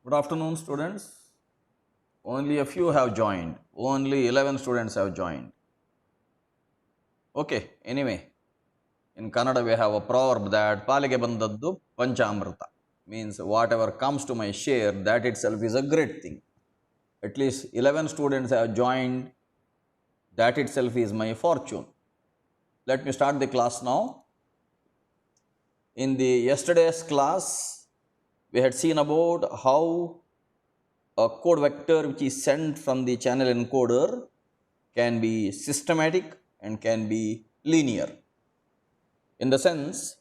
Good afternoon, students. Only a few have joined. Only 11 students have joined. Okay, anyway, in Kannada we have a proverb that Palige bandaddu panchamrita. Means whatever comes to my share, that itself is a great thing. At least 11 students have joined. That itself is my fortune. Let me start the class now. In the yesterday's class, we had seen about how a code vector which is sent from the channel encoder can be systematic and can be linear. In the sense,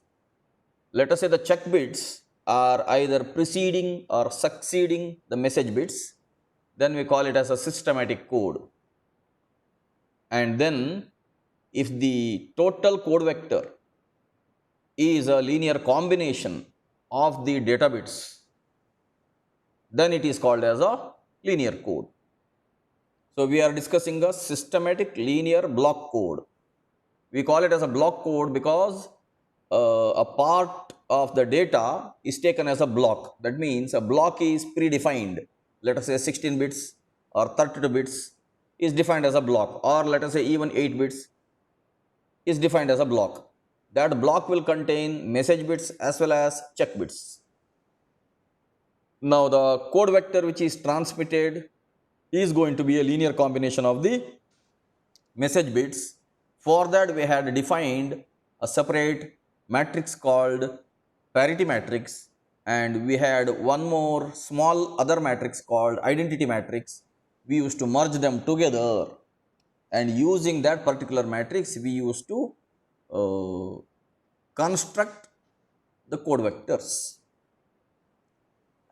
let us say the check bits are either preceding or succeeding the message bits, then we call it as a systematic code. And then if the total code vector is a linear combination of the data bits, then it is called as a linear code. So we are discussing a systematic linear block code. We call it as a block code because a part of the data is taken as a block. That means a block is predefined. Let us say 16 bits or 32 bits is defined as a block, or let us say even 8 bits is defined as a block. That block will contain message bits as well as check bits. Now the code vector which is transmitted is going to be a linear combination of the message bits. For that we had defined a separate matrix called parity matrix, and we had one more small other matrix called identity matrix. We used to merge them together, and using that particular matrix we used to construct the code vectors.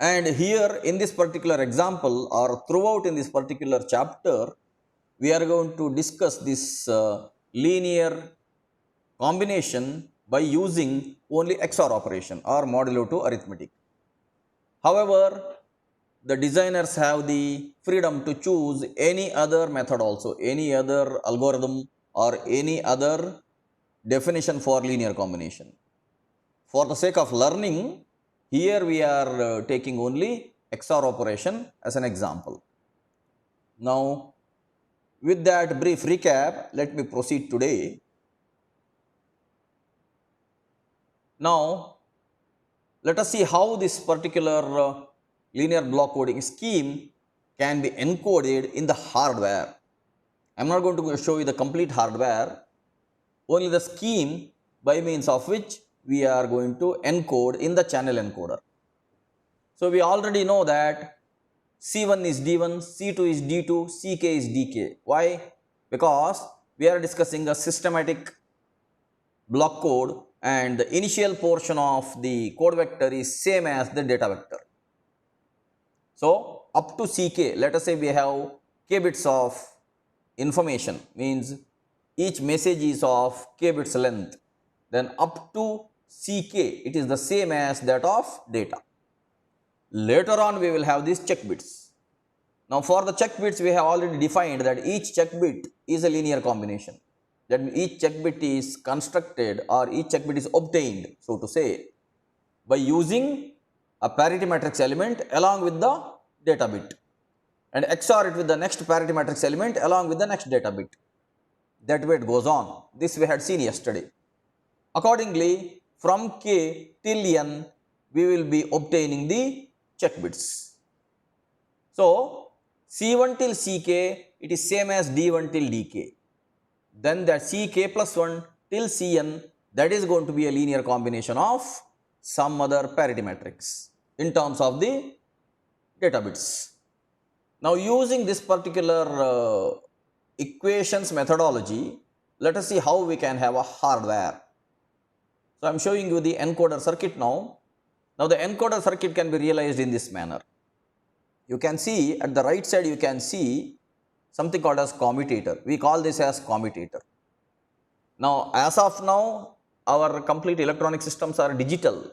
And here in this particular example, or throughout in this particular chapter, we are going to discuss this linear combination by using only XOR operation or modulo 2 arithmetic. However, the designers have the freedom to choose any other method also, any other algorithm or any other definition for linear combination. For the sake of learning, here we are taking only XOR operation as an example. Now, with that brief recap, let me proceed today. Now, let us see how this particular linear block coding scheme can be encoded in the hardware. I am not going to show you the complete hardware, only the scheme by means of which we are going to encode in the channel encoder. So we already know that C1 is D1, C2 is D2, Ck is Dk. Why? Because we are discussing a systematic block code, and the initial portion of the code vector is same as the data vector. So up to Ck, let us say we have k bits of information, means each message is of k bits length, then up to Ck it is the same as that of data. Later on we will have these check bits. Now for the check bits we have already defined that each check bit is a linear combination. That means each check bit is constructed or each check bit is obtained, so to say, by using a parity matrix element along with the data bit and XOR it with the next parity matrix element along with the next data bit. That way it goes on. This we had seen yesterday. Accordingly, from k till n we will be obtaining the check bits. So C1 till Ck it is same as D1 till Dk. Then that Ck plus 1 till Cn, that is going to be a linear combination of some other parity matrix in terms of the data bits. Now using this particular equations methodology, let us see how we can have a hardware. So I am showing you the encoder circuit now. Now the encoder circuit can be realized in this manner. You can see at the right side, you can see something called as commutator. We call this as commutator. Now as of now, our complete electronic systems are digital.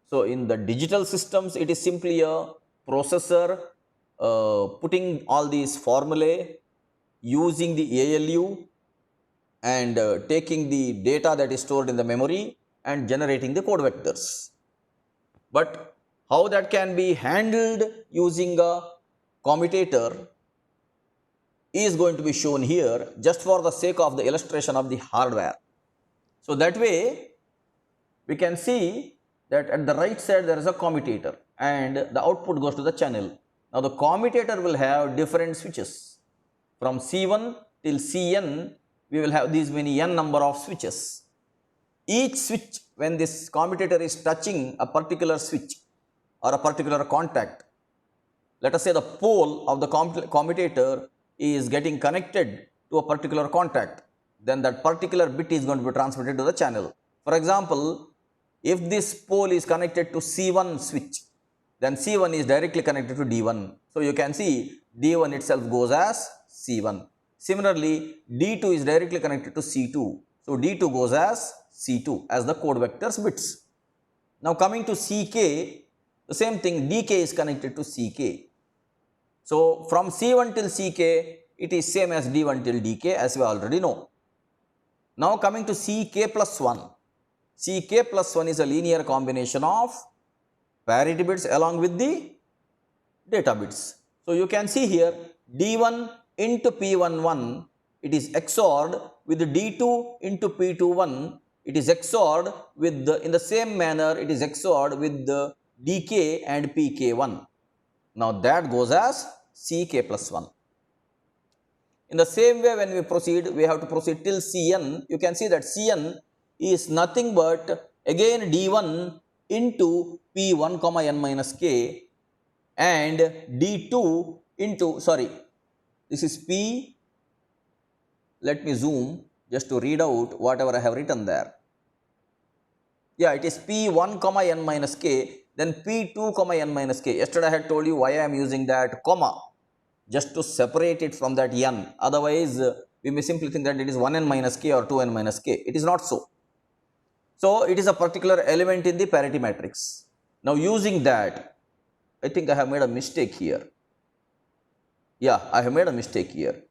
So in the digital systems, it is simply a processor putting all these formulae, using the ALU and taking the data that is stored in the memory and generating the code vectors. But How that can be handled using a commutator is going to be shown here just for the sake of the illustration of the hardware. So that way we can see that at the right side there is a commutator and the output goes to the channel. Now the commutator will have different switches. From C1 till Cn we will have these many n number of switches. Each switch, when this commutator is touching a particular switch or a particular contact, let us say the pole of the commutator is getting connected to a particular contact, then that particular bit is going to be transmitted to the channel. For example, if this pole is connected to C1 switch, then C1 is directly connected to D1. So you can see D1 itself goes as C1. Similarly, D2 is directly connected to C2. So D2 goes as C2 as the code vectors bits. Now coming to CK, the same thing, DK is connected to CK. So from C1 till CK, it is same as D1 till DK as we already know. Now coming to CK plus 1. CK plus 1 is a linear combination of parity bits along with the data bits. So you can see here D1 into P11, it is XORed with D2 into P21, it is XORed with in the same manner it is XORed with the DK and PK1. Now that goes as CK plus 1. In the same way, when we proceed, we have to proceed till Cn. You can see that Cn is nothing but again D1 into P1 comma n minus k and D2 into, sorry, this is P, let me zoom just to read out whatever I have written there. Yeah, it is P1 comma n minus k, then P2 comma n minus k. Yesterday I had told you why I am using that comma, just to separate it from that n. Otherwise, we may simply think that it is 1n minus k or 2n minus k. It is not so. So it is a particular element in the parity matrix. Now using that, I think I have made a mistake here. Yeah, I have made a mistake here.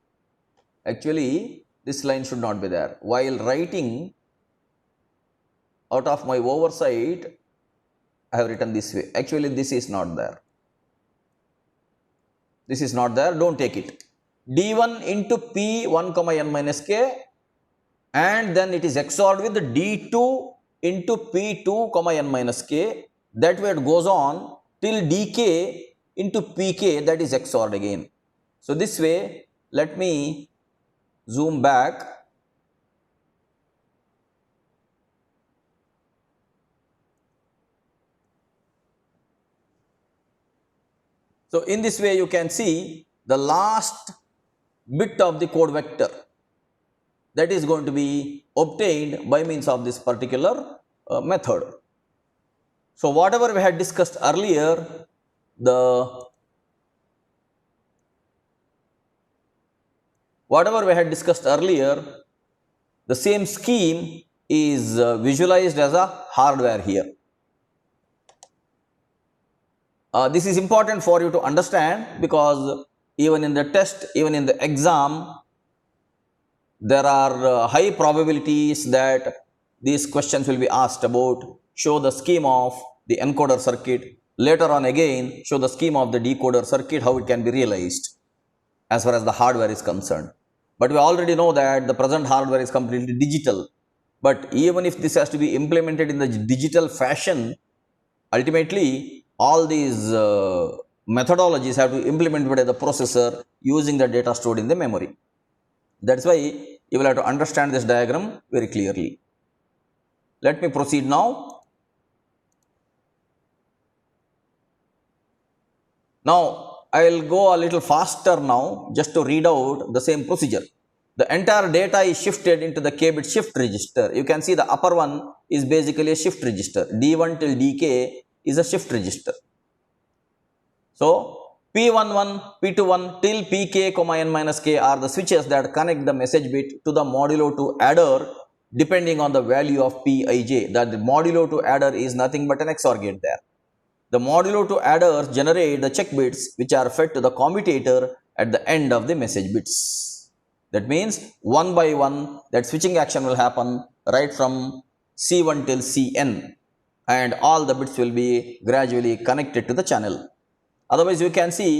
Actually, this line should not be there. While writing, out of my oversight, I have written this way. Actually, this is not there. This is not there. Don't take it. D1 into P1 comma n minus k, and then it is XORed with D2 into P2 comma n minus k. That way it goes on till DK into PK, that is XORed again. So this way, let me zoom back. So in this way you can see the last bit of the code vector that is going to be obtained by means of this particular method. So whatever we had discussed earlier, the same scheme is visualized as a hardware here. This is important for you to understand, because even in the test, even in the exam, there are high probabilities that these questions will be asked about. Show the scheme of the encoder circuit. Later on again, show the scheme of the decoder circuit, how it can be realized as far as the hardware is concerned. But we already know that the present hardware is completely digital. But even if this has to be implemented in the digital fashion, ultimately all these methodologies have to be implemented by the processor using the data stored in the memory. That's why you will have to understand this diagram very clearly. Let me proceed now. Now I will go a little faster now just to read out the same procedure. The entire data is shifted into the k-bit shift register. You can see the upper one is basically a shift register. D1 till Dk is a shift register. So P11, P21 till Pk, n minus k are the switches that connect the message bit to the modulo 2 adder depending on the value of Pij. That the modulo 2 adder is nothing but an XOR gate there. The modulo 2 adders generate the check bits which are fed to the commutator at the end of the message bits. That means one by one that switching action will happen right from C1 till Cn. and all the bits will be gradually connected to the channel. Otherwise, you can see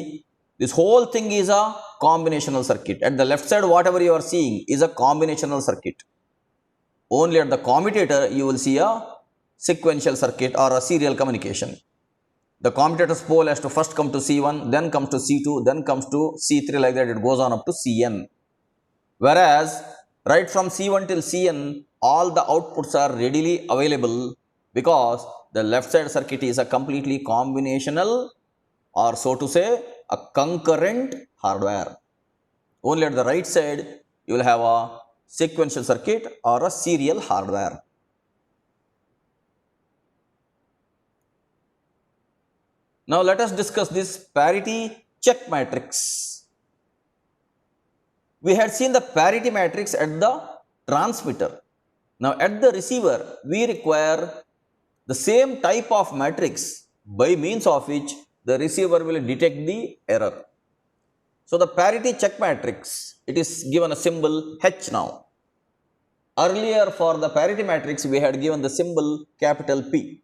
this whole thing is a combinational circuit. At the left side, whatever you are seeing is a combinational circuit. Only at the commutator, you will see a sequential circuit or a serial communication. The commutator's pole has to first come to C1, then comes to C2, then comes to C3, like that it goes on up to Cn. Whereas, right from C1 till Cn, all the outputs are readily available because the left side circuit is a completely combinational, or so to say, a concurrent hardware. Only at the right side, you will have a sequential circuit or a serial hardware. Now let us discuss this parity check matrix. We had seen the parity matrix at the transmitter. Now at the receiver, we require the same type of matrix by means of which the receiver will detect the error. So the parity check matrix, it is given a symbol H now. Earlier for the parity matrix, we had given the symbol capital P.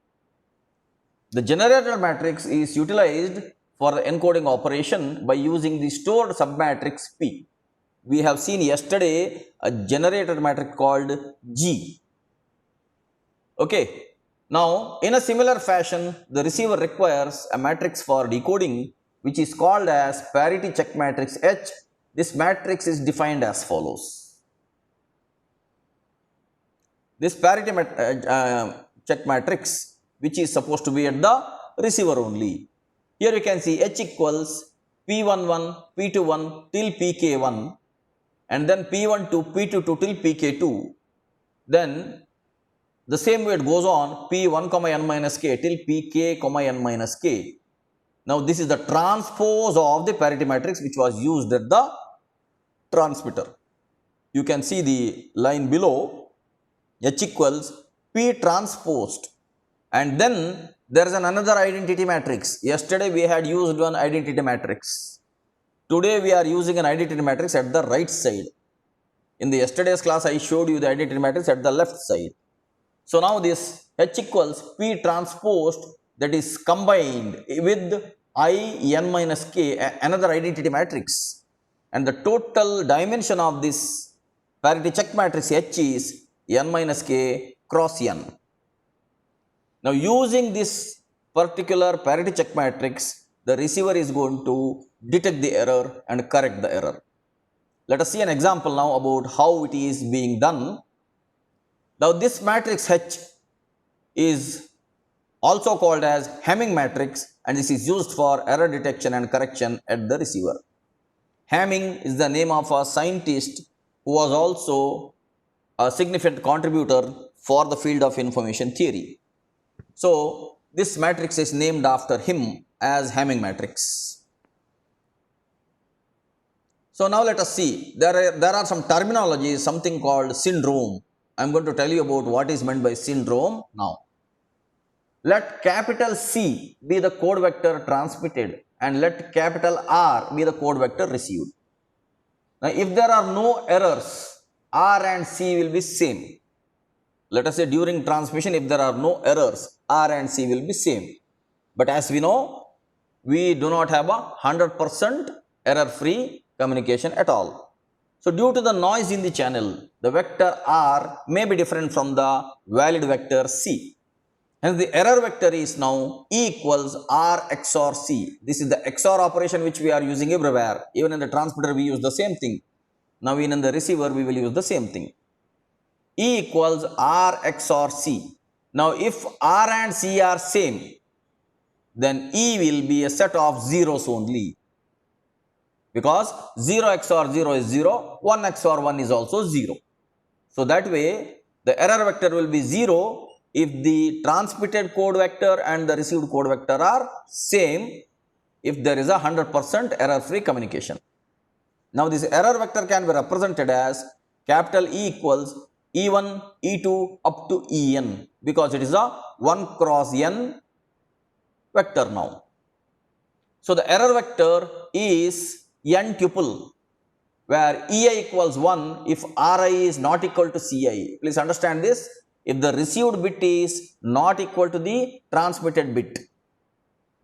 The generator matrix is utilized for the encoding operation by using the stored submatrix P. We have seen yesterday a generator matrix called G. Okay. Now, in a similar fashion, the receiver requires a matrix for decoding, which is called as parity check matrix H. This matrix is defined as follows. This parity check matrix, which is supposed to be at the receiver only. Here you can see H equals P11, P21 till PK1, and then P12, P22 till PK2. Then the same way it goes on, P1, n minus k till Pk, n minus k. Now this is the transpose of the parity matrix which was used at the transmitter. You can see the line below, H equals P transposed, and then there is another identity matrix. Yesterday we had used one identity matrix. Today we are using an identity matrix at the right side. In the yesterday's class I showed you the identity matrix at the left side. So now this H equals P transposed, that is combined with I n minus k, another identity matrix, and the total dimension of this parity check matrix H is n minus k cross n. Now using this particular parity check matrix, the receiver is going to detect the error and correct the error. Let us see an example now about how it is being done. Now this matrix H is also called as Hamming matrix, and this is used for error detection and correction at the receiver. Hamming is the name of a scientist who was also a significant contributor for the field of information theory. So this matrix is named after him as Hamming matrix. So now let us see, there are some terminologies, something called syndrome. I am going to tell you about what is meant by syndrome now. Let capital C be the code vector transmitted and let capital R be the code vector received. Now if there are no errors, R and C will be same. Let us say during transmission, if there are no errors, R and C will be same. But as we know, we do not have a 100% error-free communication at all. So due to the noise in the channel, the vector R may be different from the valid vector C. Hence the error vector is now E equals R XOR C. This is the XOR operation which we are using everywhere. Even in the transmitter we use the same thing. Now in the receiver we will use the same thing. E equals R XOR C. Now if R and C are same, then E will be a set of zeros only. Because 0 XOR 0 is 0, 1 XOR 1 is also 0. So that way the error vector will be 0 if the transmitted code vector and the received code vector are same, if there is a 100% error-free communication. Now this error vector can be represented as capital E equals E1, E2 up to En, because it is a 1 cross n vector now. So the error vector is n tuple, where Ei equals 1 if Ri is not equal to Ci. Please understand this. if the received bit is not equal to the transmitted bit,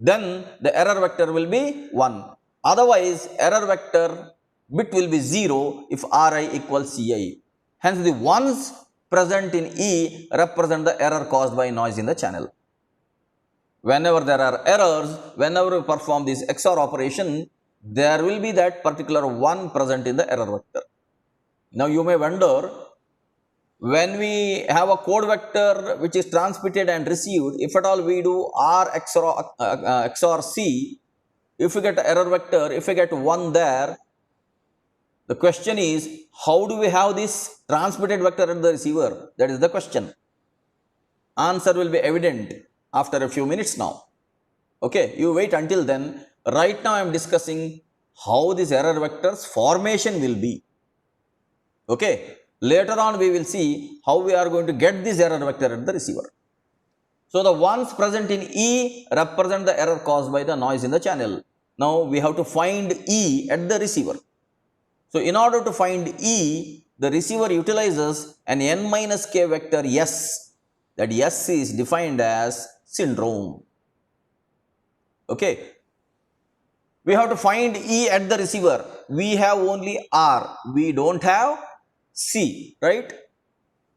then the error vector will be 1. Otherwise, error vector bit will be 0 if Ri equals Ci. Hence, the ones present in E represent the error caused by noise in the channel. Whenever there are errors, whenever we perform this XOR operation, there will be that particular one present in the error vector. Now, you may wonder, when we have a code vector which is transmitted and received, if at all we do R XOR C, if we get error vector, if we get 1 there, the question is, how do we have this transmitted vector at the receiver? That is the question. Answer will be evident after a few minutes now. Okay, you wait until then. Right now I am discussing how this error vector's formation will be. Okay, later on we will see how we are going to get this error vector at the receiver. So the ones present in E represent the error caused by the noise in the channel. Now we have to find E at the receiver. So in order to find E, the receiver utilizes an n minus k vector S. That S is defined as syndrome. Okay. We have to find E at the receiver. We have only R. We don't have C, right?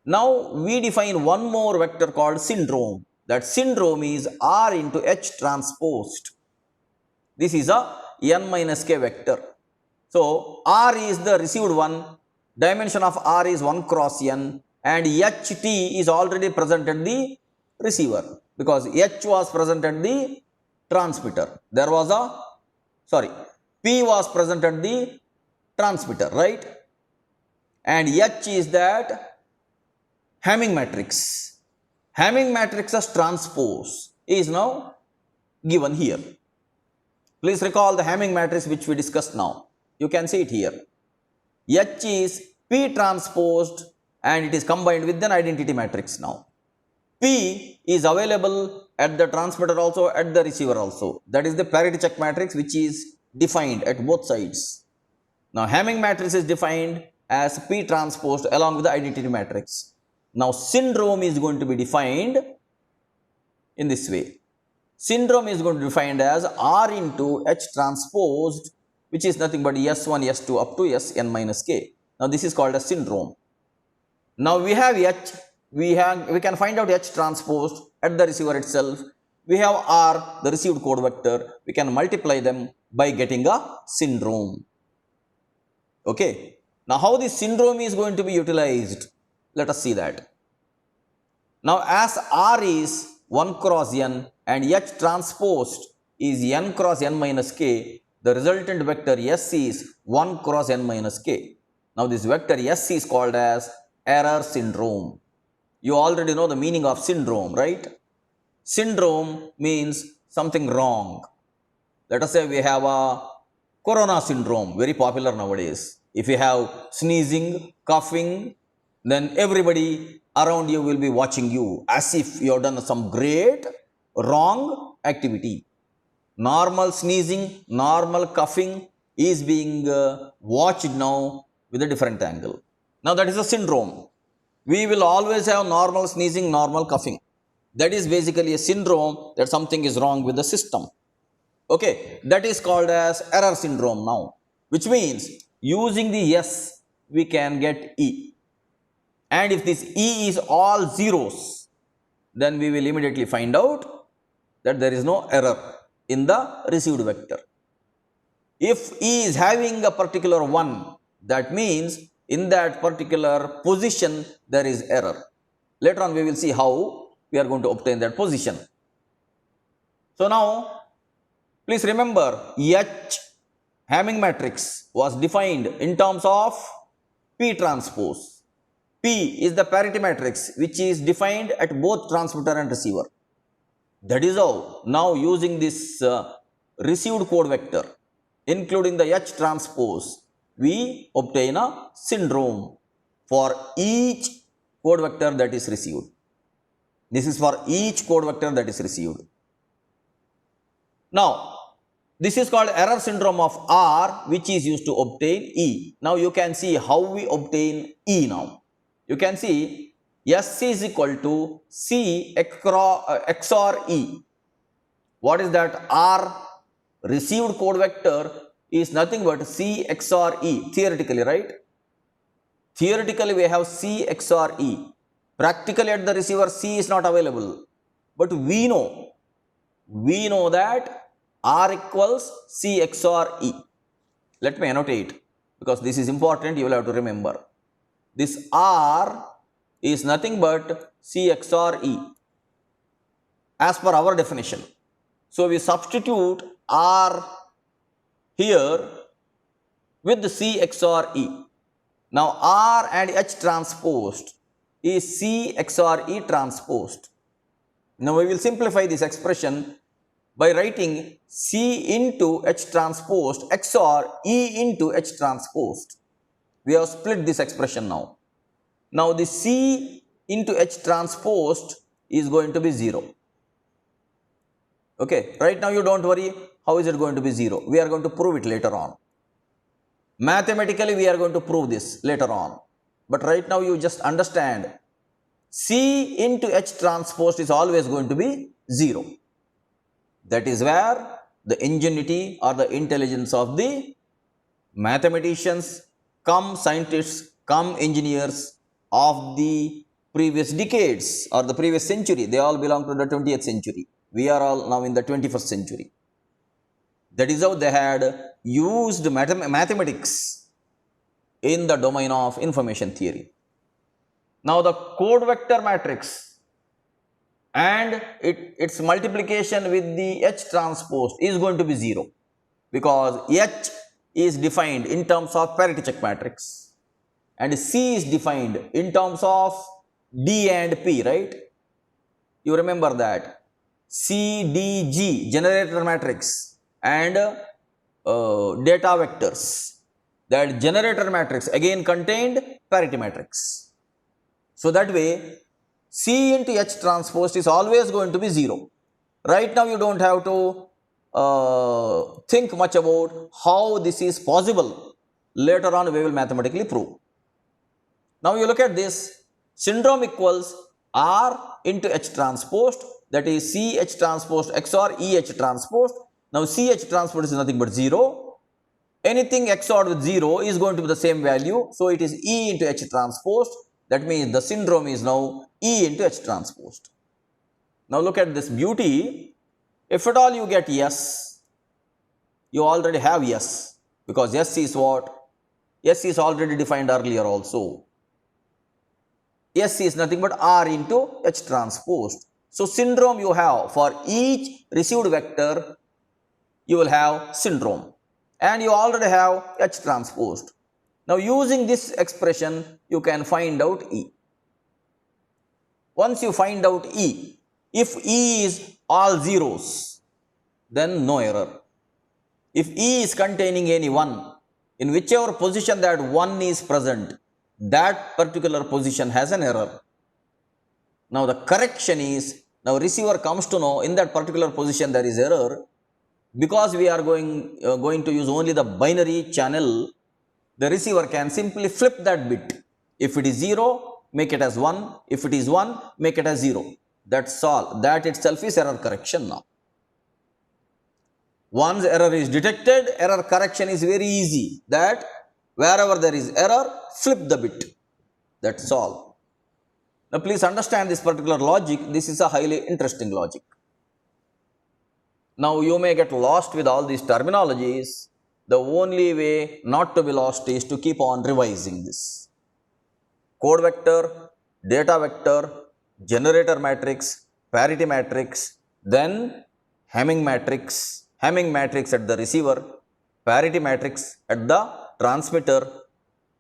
Now we define one more vector called syndrome. That syndrome is R into H transposed. This is a n minus k vector. So R is the received one. Dimension of R is 1 cross n, and HT is already present at the receiver because H was present at the transmitter. There was a, P was present at the transmitter, right? And H is that Hamming matrix. Hamming matrix's transpose is now given here. Please recall the Hamming matrix which we discussed now. You can see it here. H is P transposed and it is combined with an identity matrix now. P is available at the transmitter also, at the receiver also. That is the parity check matrix which is defined at both sides. Now Hamming matrix is defined as P transposed along with the identity matrix. Now syndrome is going to be defined in this way. Syndrome is going to be defined as R into H transposed, which is nothing but S1, S2 up to Sn minus k. Now this is called a syndrome. Now we have H, we can find out H transposed at the receiver itself. We have R, the received code vector. We can multiply them by getting a syndrome. Okay. Now how this syndrome is going to be utilized? Let us see that. Now as R is 1 cross n and H transposed is n cross n minus k, the resultant vector S is 1 cross n minus k. Now this vector S is called as error syndrome. You already know the meaning of syndrome, right? Syndrome means something wrong. Let us say we have a corona syndrome, very popular nowadays. If you have sneezing, coughing, then everybody around you will be watching you as if you have done some great wrong activity. Normal sneezing, normal coughing is being watched now with a different angle. Now that is a syndrome. We will always have normal sneezing, normal coughing. That is basically a syndrome that something is wrong with the system. Okay, that is called as error syndrome now, which means using the S we can get E. And if this E is all zeros, then we will immediately find out that there is no error in the received vector. If E is having a particular 1, that means in that particular position there is error. Later on we will see how we are going to obtain that position. So now please remember, H Hamming matrix was defined in terms of P transpose. P is the parity matrix which is defined at both transmitter and receiver. That is how now using this received code vector including the H transpose, we obtain a syndrome for each code vector that is received. This is for each code vector that is received. Now this is called error syndrome of R, which is used to obtain E. Now you can see how we obtain E now. You can see S is equal to C XOR E. What is that? R received code vector is nothing but C XOR E, theoretically, right? Theoretically, we have C XOR E. Practically at the receiver, C is not available. But we know that R equals C XOR E. Let me annotate, because this is important, you will have to remember. This R is nothing but C XOR E as per our definition. So we substitute R here with the C XOR E. Now R and H transposed is C XOR E transposed. Now we will simplify this expression by writing C into H transposed XOR E into H transposed. We have split this expression now. Now the C into H transposed is going to be 0. Okay, right now you don't worry how is it going to be 0. We are going to prove it later on. Mathematically we are going to prove this later on. But right now you just understand C into H transposed is always going to be 0. That is where the ingenuity or the intelligence of the mathematicians, come scientists, come engineers of the previous decades or the previous century, they all belong to the 20th century. We are all now in the 21st century. That is how they had used mathematics in the domain of information theory. Now the code vector matrix and its multiplication with the H transpose is going to be 0, because H is defined in terms of parity check matrix and C is defined in terms of D and P, right? You remember that CDG, generator matrix, and data vectors. That generator matrix again contained parity matrix. So that way C into H transposed is always going to be 0. Right now you don't have to think much about how this is possible. Later on we will mathematically prove. Now you look at this, syndrome equals R into H transposed, that is CH transposed XOR EH transposed. Now CH transposed is nothing but 0. Anything XORed with 0 is going to be the same value. So it is E into H transposed. That means the syndrome is now E into H transposed. Now look at this beauty. If at all you get S, you already have S, because S is what? S is already defined earlier also. S is nothing but R into H transposed. So syndrome you have for each received vector, you will have syndrome, and you already have H transposed. Now using this expression, you can find out E. Once you find out E, if E is all zeros, then no error. If E is containing any 1, in whichever position that 1 is present, that particular position has an error. Now the correction is, now receiver comes to know in that particular position there is error. Because we are going to use only the binary channel, the receiver can simply flip that bit. If it is 0, make it as 1. If it is 1, make it as 0. That's all. That itself is error correction now. Once error is detected, error correction is very easy. That wherever there is error, flip the bit. That's all. Now please understand this particular logic. This is a highly interesting logic. Now you may get lost with all these terminologies. The only way not to be lost is to keep on revising this. Code vector, data vector, generator matrix, parity matrix, then Hamming matrix at the receiver, parity matrix at the transmitter,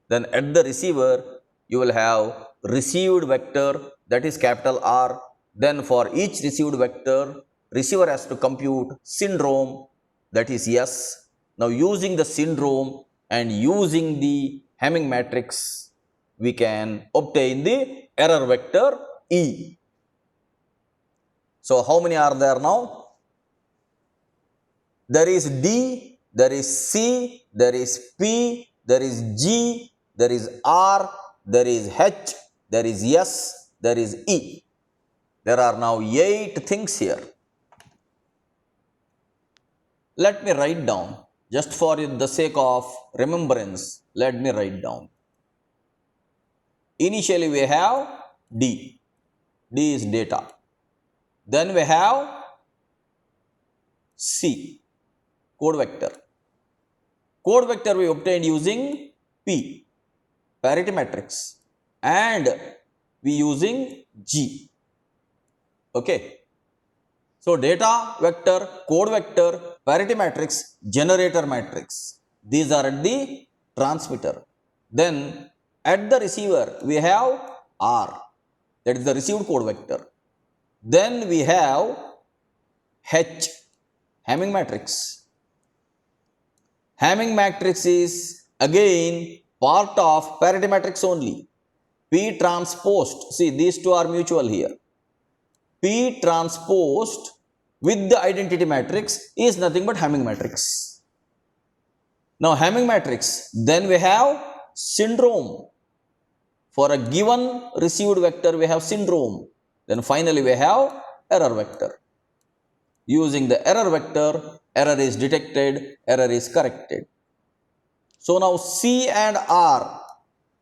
then at the receiver you will have received vector, that is capital R. Then for each received vector, receiver has to compute syndrome, that is S. Now using the syndrome and using the Hamming matrix, we can obtain the error vector E. So how many are there now? There is D, there is C, there is P, there is G, there is R, there is H, there is S, there is E. There are now 8 things here. Let me write down, just for the sake of remembrance, let me write down. Initially we have D. D is data. Then we have C, code vector. Code vector we obtained using P, parity matrix, and we using G. Okay. So data vector, code vector, parity matrix, generator matrix. These are at the transmitter. Then at the receiver we have R, that is the received code vector. Then we have H, Hamming matrix. Hamming matrix is again part of parity matrix only. P transposed, see these two are mutual here. P transposed with the identity matrix is nothing but Hamming matrix. Now Hamming matrix, then we have syndrome. For a given received vector we have syndrome. Then finally we have error vector. Using the error vector, error is detected, error is corrected. So now C and R,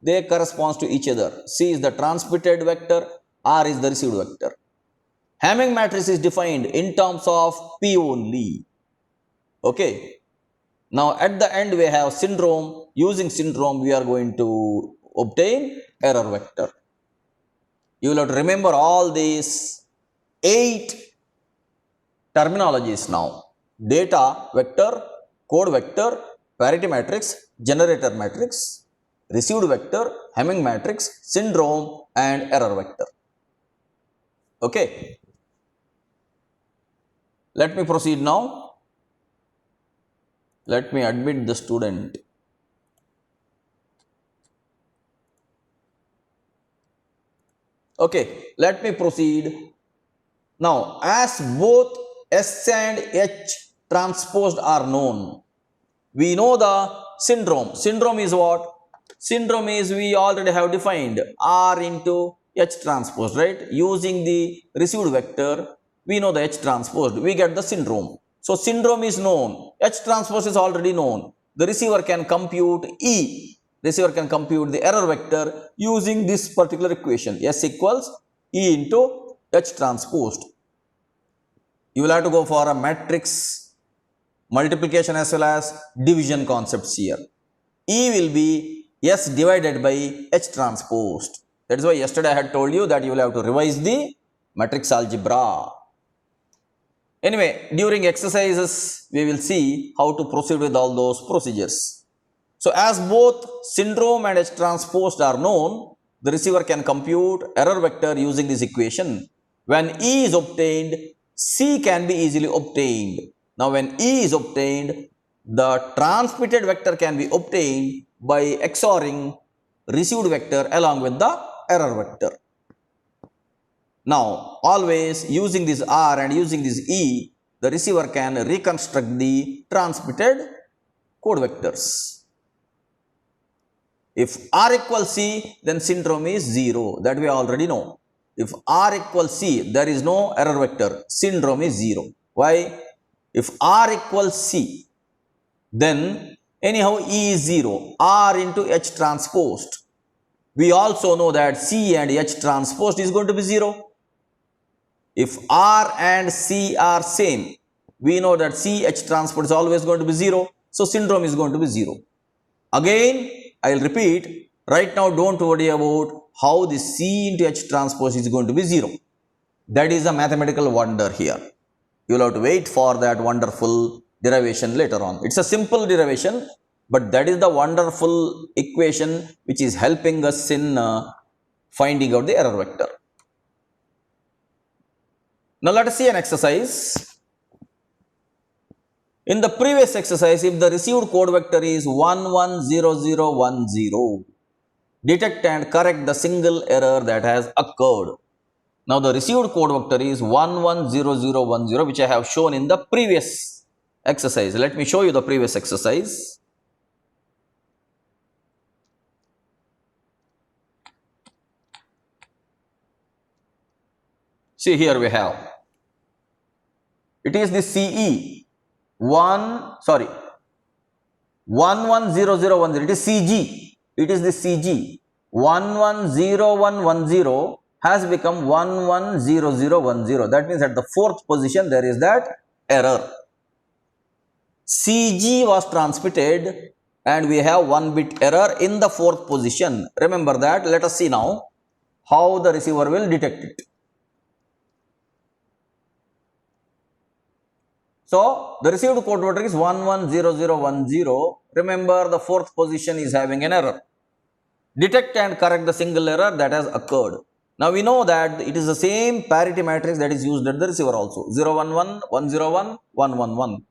they correspond to each other. C is the transmitted vector, R is the received vector. Hamming matrix is defined in terms of P only. Okay. Now at the end we have syndrome. Using syndrome we are going to obtain error vector. You will have to remember all these 8 terminologies now. Data vector, code vector, parity matrix, generator matrix, received vector, Hamming matrix, syndrome, and error vector. Okay. Let me proceed now. Let me admit the student. Okay, let me proceed. Now, as both S and H transposed are known, we know the syndrome. Syndrome is what? Syndrome is, we already have defined R into H transposed, right? Using the received vector, we know the H transposed, we get the syndrome. So syndrome is known, H transpose is already known. The receiver can compute E. Receiver can compute the error vector using this particular equation. S equals E into H transposed. You will have to go for a matrix multiplication as well as division concepts here. E will be S divided by H transposed. That is why yesterday I had told you that you will have to revise the matrix algebra. Anyway, during exercises, we will see how to proceed with all those procedures. So, as both syndrome and H transposed are known, the receiver can compute error vector using this equation. When E is obtained, C can be easily obtained. Now, when E is obtained, the transmitted vector can be obtained by XORing received vector along with the error vector. Now, always using this R and using this E, the receiver can reconstruct the transmitted code vectors. If R equals C, then syndrome is 0. That we already know. If R equals C, there is no error vector. Syndrome is 0. Why? If R equals C, then anyhow E is 0. R into H transposed. We also know that C and H transposed is going to be 0. If R and C are same, we know that C H transpose is always going to be 0. So syndrome is going to be 0. Again, I will repeat, right now don't worry about how the C into H transpose is going to be 0. That is a mathematical wonder here. You will have to wait for that wonderful derivation later on. It's a simple derivation, but that is the wonderful equation which is helping us in finding out the error vector. Now let us see an exercise. In the previous exercise, if the received code vector is 110010, detect and correct the single error that has occurred. Now the received code vector is 110010, which I have shown in the previous exercise. Let me show you the previous exercise. See, here we have, it is the CE 110010. It is CG. It is the CG 110110 has become 110010. That means at the fourth position there is that error. CG was transmitted and we have 1 bit error in the fourth position. Remember that. Let us see now how the receiver will detect it. So, the received code word is 110010. Remember, the fourth position is having an error. Detect and correct the single error that has occurred. Now, we know that it is the same parity matrix that is used at the receiver also. 011, 101, 111.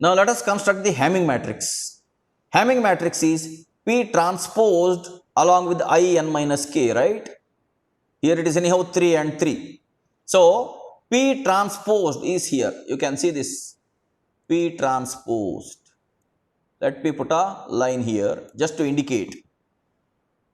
Now, let us construct the Hamming matrix. Hamming matrix is P transposed along with I n minus k, right? Here it is anyhow 3 and 3. So, P transposed is here. You can see this. P transposed. Let me put a line here just to indicate.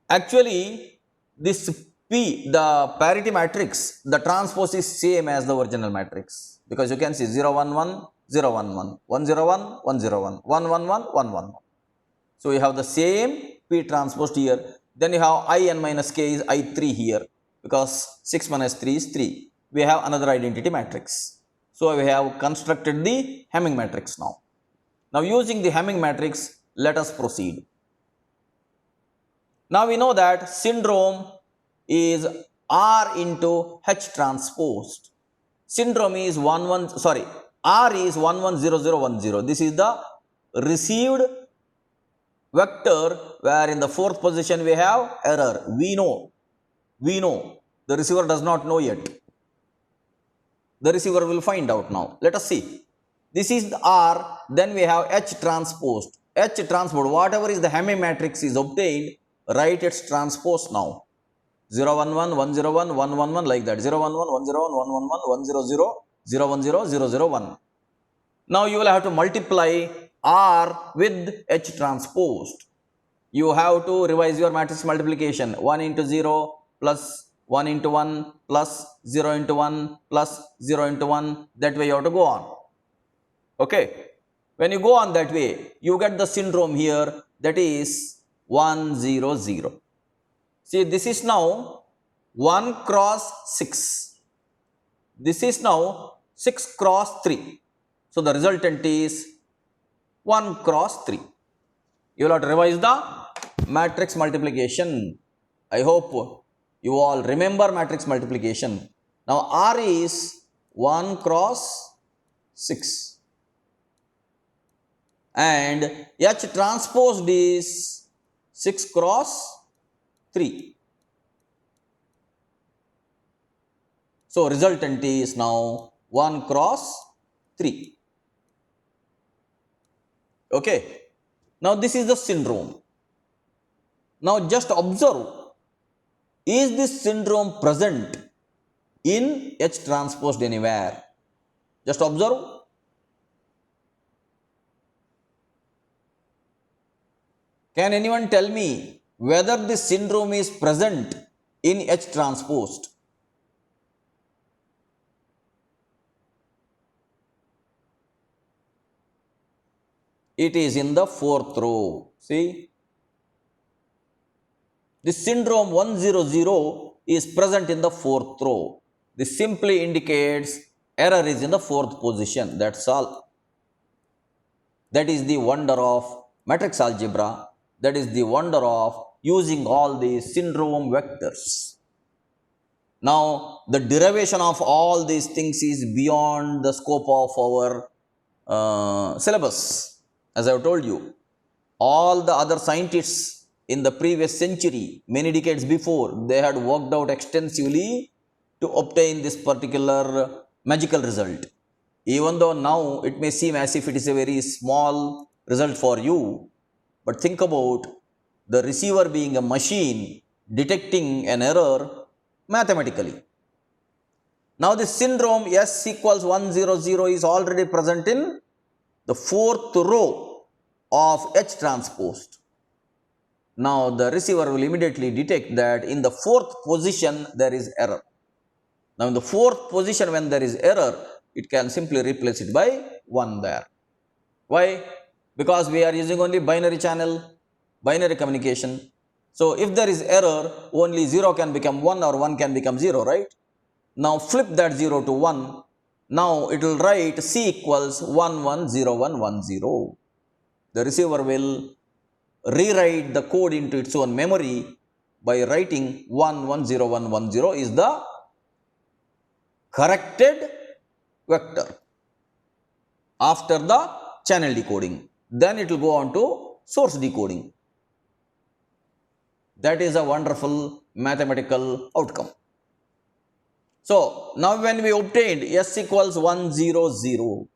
Actually, this P, the parity matrix, the transpose is same as the original matrix. Because you can see 011, 011, 101, 101, 111, 111. So, you have the same P transposed here. Then you have I n minus k is I3 here. Because 6 minus 3 is 3. We have another identity matrix. So, we have constructed the Hamming matrix now. Now, using the Hamming matrix, let us proceed. Now, we know that syndrome is R into H transposed. Syndrome is R is 110010. This is the received vector where in the fourth position we have error. We know. The receiver does not know yet. The receiver will find out now. Let us see. This is the R, then we have H transposed. H transposed, whatever is the Hamming matrix is obtained, write its transpose now. 011, 101, 111 like that. 011, 101, 111, 100, 010, 001. Now you will have to multiply R with H transposed. You have to revise your matrix multiplication. 1 into 0 plus 1 into 1 plus 0 into 1 plus 0 into 1. That way you have to go on. Okay. When you go on that way, you get the syndrome here, that is 100. See, this is now 1 cross 6. This is now 6 cross 3. So, the resultant is 1 cross 3. You will have to revise the matrix multiplication. I hope you all remember matrix multiplication. Now, R is 1 cross 6. And H transposed is 6 cross 3. So, resultant is now 1 cross 3. Okay. Now, this is the syndrome. Now, just observe, is this syndrome present in H transposed anywhere? Just observe. Can anyone tell me whether this syndrome is present in H transposed? It is in the fourth row. See, this syndrome 100 is present in the fourth row. This simply indicates error is in the fourth position. That's all. That is the wonder of matrix algebra. That is the wonder of using all these syndrome vectors. Now, the derivation of all these things is beyond the scope of our syllabus. As I have told you, all the other scientists in the previous century, many decades before, they had worked out extensively to obtain this particular magical result. Even though now it may seem as if it is a very small result for you, but think about the receiver being a machine detecting an error mathematically. Now, this syndrome S equals 100 is already present in the fourth row of H transposed. Now, the receiver will immediately detect that in the fourth position there is error. Now in the fourth position, when there is error, it can simply replace it by 1 there. Why? Because we are using only binary channel, binary communication. So if there is error, only 0 can become 1 or 1 can become 0, right? Now flip that 0 to 1. Now it will write C equals 110110. The receiver will rewrite the code into its own memory by writing 110110 is the corrected vector after the channel decoding. Then it will go on to source decoding. That is a wonderful mathematical outcome. So now when we obtained S equals 100,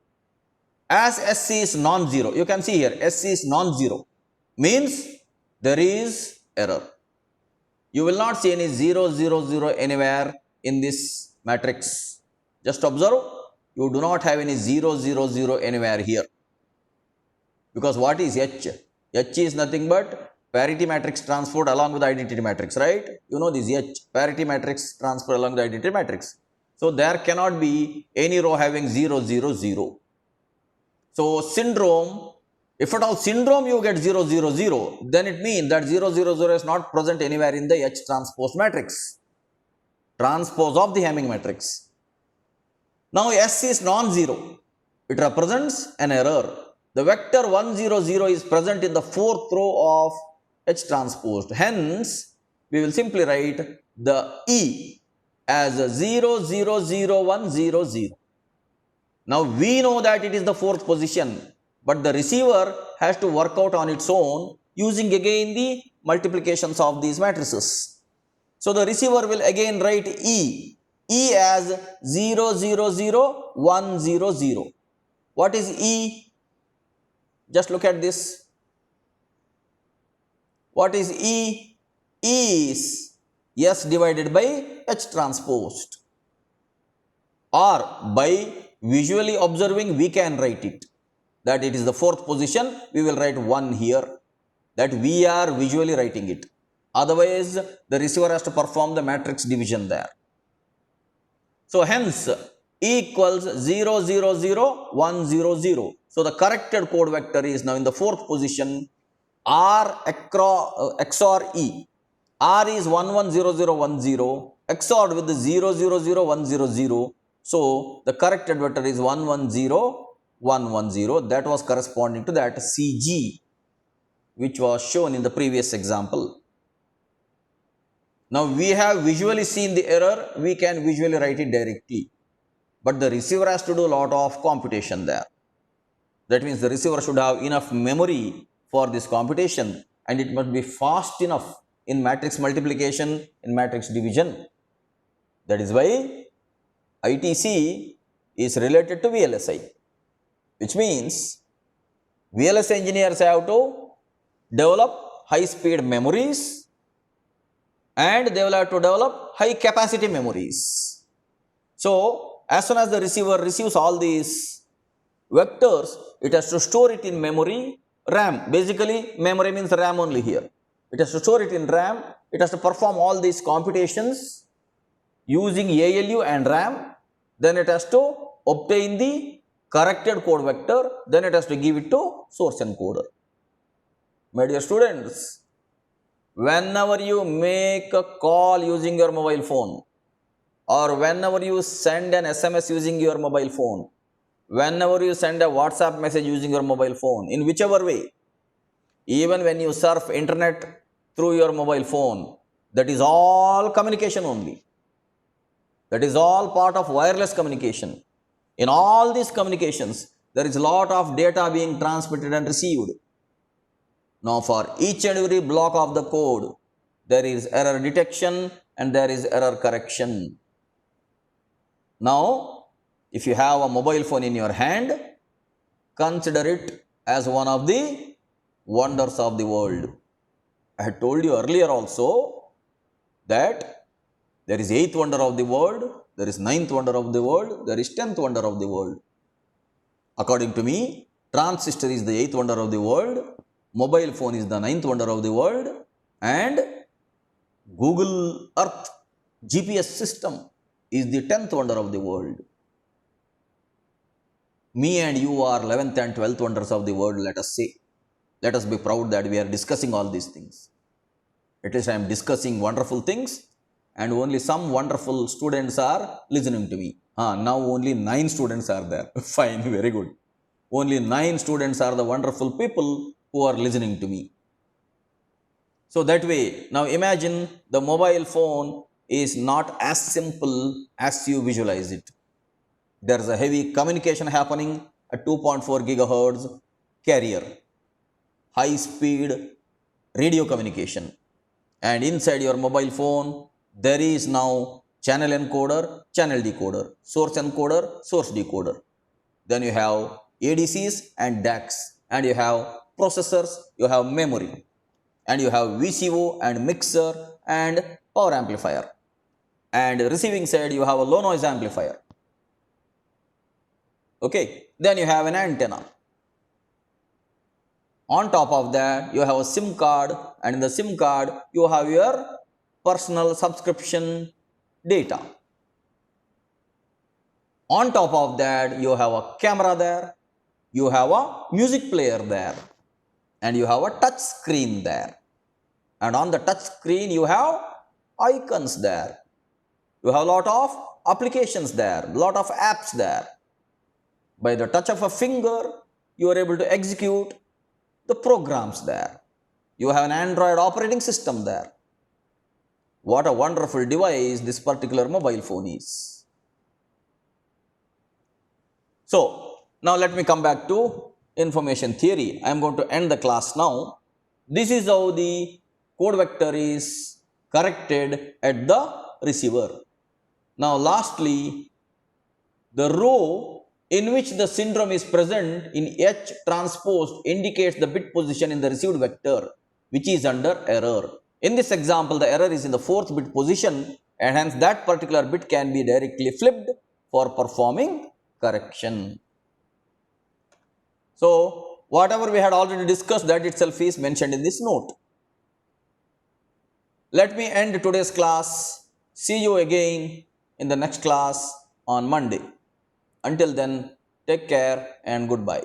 as S is non-zero, you can see here S is non-zero, means there is error. You will not see any 0, 0, 0 anywhere in this matrix. Just observe, you do not have any 0, 0, 0 anywhere here. Because what is H? H is nothing but parity matrix transferred along with the identity matrix, right? You know this H, parity matrix transferred along the identity matrix. So there cannot be any row having 0, 0, 0. So syndrome, if at all syndrome you get 0, 0, 0, then it means that 0, 0, 0 is not present anywhere in the H transpose matrix, transpose of the Hamming matrix. Now S is non-zero, it represents an error. The vector 100 is present in the fourth row of H transposed. Hence, we will simply write the E as 000100. Now we know that it is the fourth position, but the receiver has to work out on its own using again the multiplications of these matrices. So the receiver will again write E as 000100. What is E? Just look at this. What is E? E is S divided by H transposed. Or by visually observing, we can write it. That it is the fourth position, we will write 1 here. That we are visually writing it. Otherwise, the receiver has to perform the matrix division there. So hence, E equals 000100. So the corrected code vector is now in the fourth position, R XOR E. R is 110010 XORed with the 000100. So the corrected vector is 110110. That was corresponding to that CG, which was shown in the previous example. Now we have visually seen the error, we can visually write it directly. But the receiver has to do a lot of computation there. That means the receiver should have enough memory for this computation, and it must be fast enough in matrix multiplication, in matrix division. That is why ITC is related to VLSI, which means VLSI engineers have to develop high-speed memories and they will have to develop high-capacity memories. So, as soon as the receiver receives all these vectors, it has to store it in memory, RAM. Basically, memory means RAM only here. It has to store it in RAM. It has to perform all these computations using ALU and RAM. Then it has to obtain the corrected code vector. Then it has to give it to source encoder. My dear students, whenever you make a call using your mobile phone, or whenever you send an SMS using your mobile phone, whenever you send a WhatsApp message using your mobile phone, in whichever way, even when you surf internet through your mobile phone, that is all communication only. That is all part of wireless communication. In all these communications, there is a lot of data being transmitted and received. Now for each and every block of the code, there is error detection and there is error correction. Now, if you have a mobile phone in your hand, consider it as one of the wonders of the world. I had told you earlier also that there is 8th wonder of the world, there is 9th wonder of the world, there is 10th wonder of the world. According to me, transistor is the 8th wonder of the world, mobile phone is the 9th wonder of the world, and Google Earth GPS system is the 10th wonder of the world. Me and you are 11th and 12th wonders of the world, let us say. Let us be proud that we are discussing all these things. At least I am discussing wonderful things and only some wonderful students are listening to me. Now only 9 students are there. Fine, very good. Only 9 students are the wonderful people who are listening to me. So that way, now imagine the mobile phone is not as simple as you visualize it. There is a heavy communication happening at 2.4 gigahertz carrier, high speed radio communication. And inside your mobile phone, there is now channel encoder, channel decoder, source encoder, source decoder. Then you have ADCs and DACs, and you have processors, you have memory, and you have VCO and mixer and power amplifier. And receiving side, you have a low noise amplifier. Okay, then you have an antenna. On top of that, you have a SIM card, and in the SIM card, you have your personal subscription data. On top of that, you have a camera there, you have a music player there, and you have a touch screen there. And on the touch screen, you have icons there. You have a lot of applications there, lot of apps there. By the touch of a finger, you are able to execute the programs there. You have an Android operating system there. What a wonderful device this particular mobile phone is. So, now let me come back to information theory. I am going to end the class now. This is how the code vector is corrected at the receiver. Now, lastly, the row in which the syndrome is present in H transpose indicates the bit position in the received vector, which is under error. In this example, the error is in the 4th bit position, and hence that particular bit can be directly flipped for performing correction. So, whatever we had already discussed, that itself is mentioned in this note. Let me end today's class. See you again in the next class on Monday. Until then, take care and goodbye.